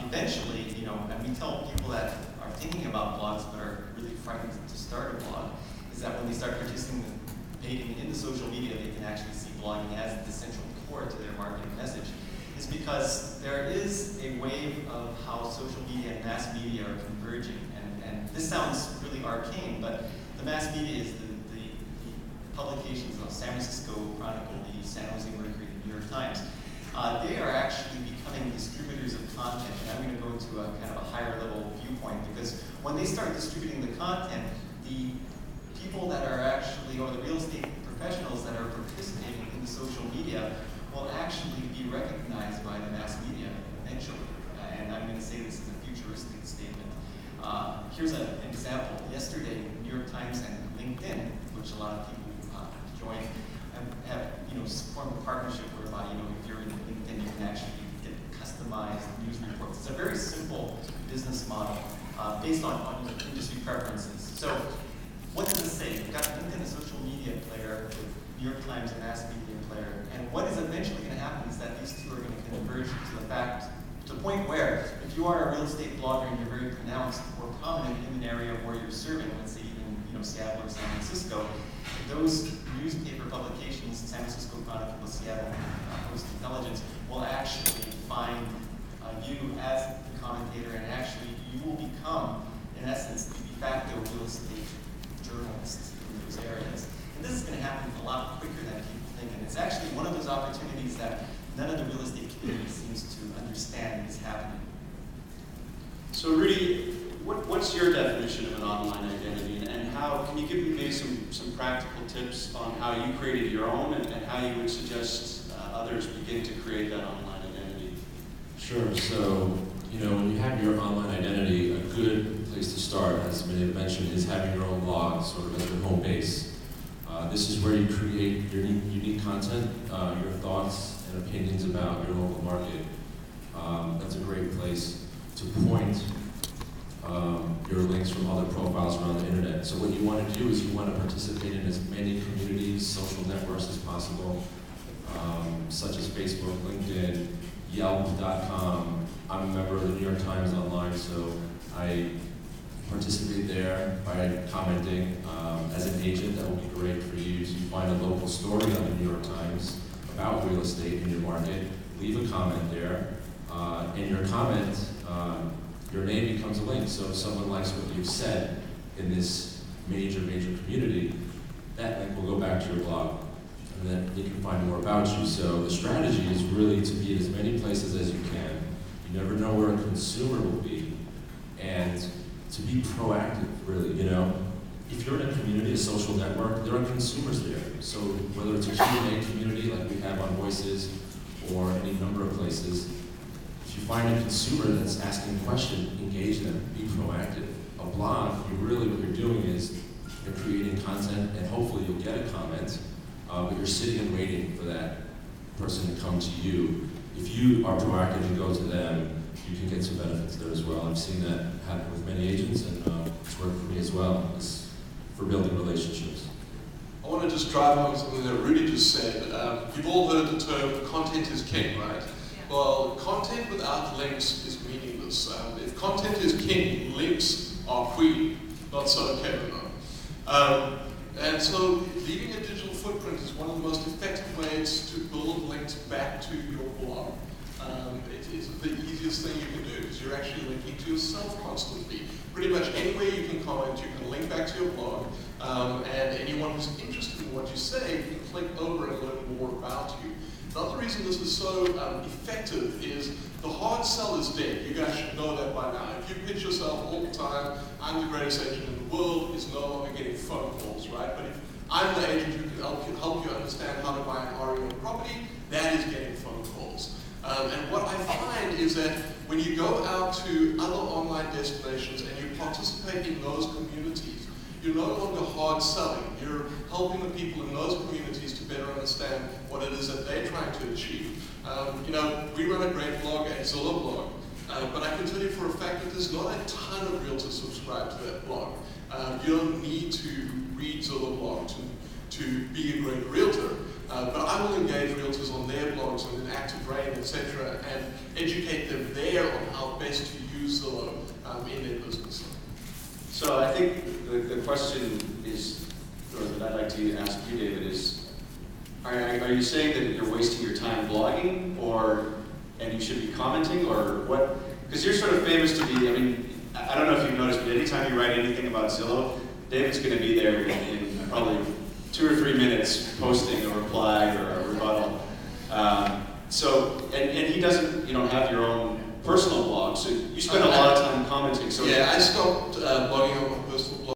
eventually, and we tell people that are thinking about blogs but are really frightened to start a blog, is that when they start participating in the social media, they can actually see blogging as the central core to their marketing message. Is because there is a wave of how social media and mass media are converging. And this sounds really arcane, but the mass media is the publications of San Francisco Chronicle, the San Jose Mercury, the New York Times. They are actually becoming distributors of content. And I'm going to go into a kind of a higher level viewpoint, because when they start distributing the content, the people that are actually, or the real estate professionals that are participating in the social media will actually be recognized by the mass media eventually. And I'm going to say this is a futuristic statement. Here's an example. Yesterday, New York Times and LinkedIn, which a lot of people joined, have formed a partnership whereby if you're in LinkedIn, you can actually get customized news reports. It's a very simple business model based on your industry preferences. So what does it say? You've got LinkedIn, a social media player, with New York Times, a mass media player. And what is eventually going to happen is that these two are going to converge to the point where if you are a real estate blogger and you're very pronounced or prominent in an area where you're serving, let's say even Seattle or San Francisco, those newspaper publications, San Francisco Chronicle, Seattle Post Intelligence, will actually find you as the commentator, and actually you will become, in essence, the de facto real estate journalist in those areas. And this is going to happen a lot quicker than people think, and it's actually one of those opportunities that none of the real estate community seems to understand is happening. So Rudy, what's your definition of an online identity, and how can you give me maybe some practical tips on how you created your own, and how you would suggest others begin to create that online identity? Sure. So when you have your online identity, a good place to start, as many have mentioned, is having your own blog, sort of as your home base. This is where you create your unique content, your thoughts and opinions about your local market. That's a great place to point your links from other profiles around the internet. So what you want to do is you want to participate in as many communities, social networks as possible, such as Facebook, LinkedIn, Yelp.com. I'm a member of the New York Times Online, so I participate there by commenting. As an agent, that would be great for you to find a local story on the New York Times about real estate in your market. Leave a comment there. In your comment, your name becomes a link. So if someone likes what you've said in this major community, that link will go back to your blog, and then you can find more about you. So the strategy is really to be in as many places as you can. You never know where a consumer will be, and to be proactive, really. If you're in a community, a social network, there are consumers there. So whether it's a Q&A community like we have on Voices, or any number of places, if you find a consumer that's asking a question, engage them, be proactive. A blog, what you're doing is you're creating content, and hopefully you'll get a comment, but you're sitting and waiting for that person to come to you. If you are proactive and go to them, you can get some benefits there as well. I've seen that happen with many agents, and it's worked for me as well. It's for building relationships. I want to just drive home something that Rudy just said. You've all heard the term content is king, right? Yeah. Well, content without links is meaningless. If content is king, links are queen. Not so, Kevin. And so leaving a digital footprint is one of the most effective ways to build links back to your blog. It is the easiest thing you can do, because you're actually linking to yourself constantly. Pretty much anywhere you can comment, you can link back to your blog, and anyone who's interested in what you say can click over and learn more about you. Another reason this is so effective is the hard sell is dead. You guys should know that by now. If you pitch yourself all the time, I'm the greatest agent in the world, it's no longer getting phone calls, right? But if I'm the agent who can help you understand how to buy an REO property, that is getting phone calls. And what I find is that when you go out to other online destinations and you participate in those communities, you're no longer hard selling. You're helping the people in those communities to better understand what it is that they're trying to achieve. We run a great blog, a Zillow blog, but I can tell you for a fact that there's not a ton of realtors subscribed to that blog. You don't need to read Zillow blog to be a great realtor. But I will engage realtors on their blogs and in Active Rain, etc., and educate them there on how think the question is, or that I'd like to ask you, David, is, are you saying that you're wasting your time blogging, and you should be commenting, or what? Because you're sort of famous to be, I mean, I don't know if you've noticed, but anytime you write anything about Zillow, David's going to be there in probably 2 or 3 minutes posting a reply or a rebuttal. And he doesn't, have your own personal blog, so you spend a lot of time commenting. So yeah, I stopped blogging on